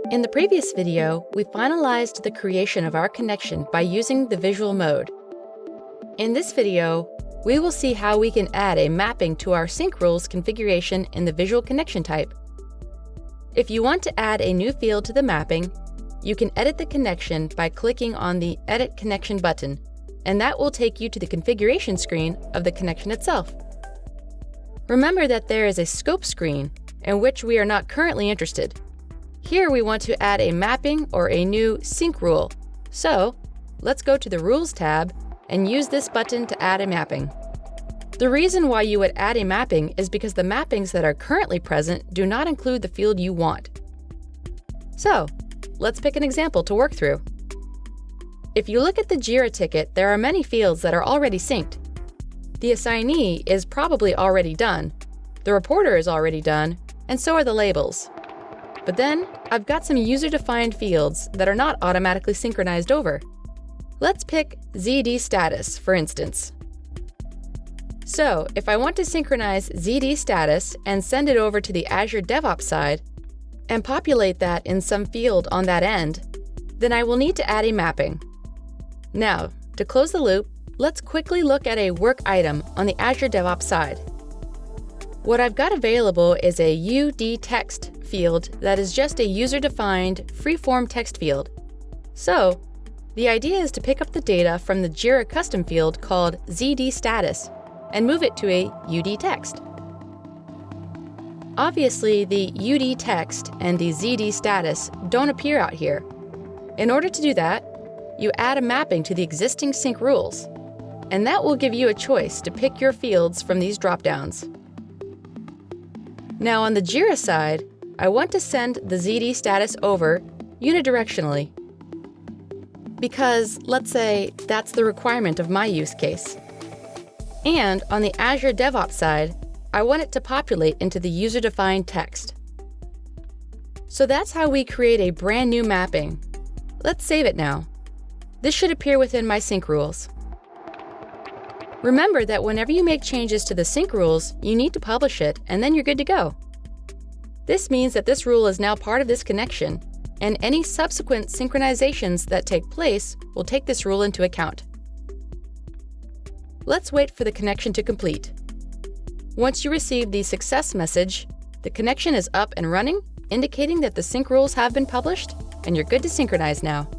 In the previous video, we finalized the creation of our connection by using the visual mode. In this video, we will see how we can add a mapping to our sync rules configuration in the visual connection type. If you want to add a new field to the mapping, you can edit the connection by clicking on the Edit Connection button, and that will take you to the configuration screen of the connection itself. Remember that there is a scope screen in which we are not currently interested. Here we want to add a mapping or a new sync rule. So let's go to the Rules tab and use this button to add a mapping. The reason why you would add a mapping is because the mappings that are currently present do not include the field you want. So let's pick an example to work through. If you look at the JIRA ticket, there are many fields that are already synced. The assignee is probably already done, the reporter is already done, and so are the labels. But then, I've got some user-defined fields that are not automatically synchronized over. Let's pick ZD status, for instance. So, if I want to synchronize ZD status and send it over to the Azure DevOps side, and populate that in some field on that end, then I will need to add a mapping. Now, to close the loop, let's quickly look at a work item on the Azure DevOps side. What I've got available is a UD text field that is just a user-defined, free-form text field. So, the idea is to pick up the data from the JIRA custom field called ZD status and move it to a UD text. Obviously, the UD text and the ZD status don't appear out here. In order to do that, you add a mapping to the existing sync rules, and that will give you a choice to pick your fields from these dropdowns. Now on the JIRA side, I want to send the ZD status over unidirectionally because, let's say, that's the requirement of my use case. And on the Azure DevOps side, I want it to populate into the user-defined text. So that's how we create a brand new mapping. Let's save it now. This should appear within my sync rules. Remember that whenever you make changes to the sync rules, you need to publish it, and then you're good to go. This means that this rule is now part of this connection, and any subsequent synchronizations that take place will take this rule into account. Let's wait for the connection to complete. Once you receive the success message, the connection is up and running, indicating that the sync rules have been published, and you're good to synchronize now.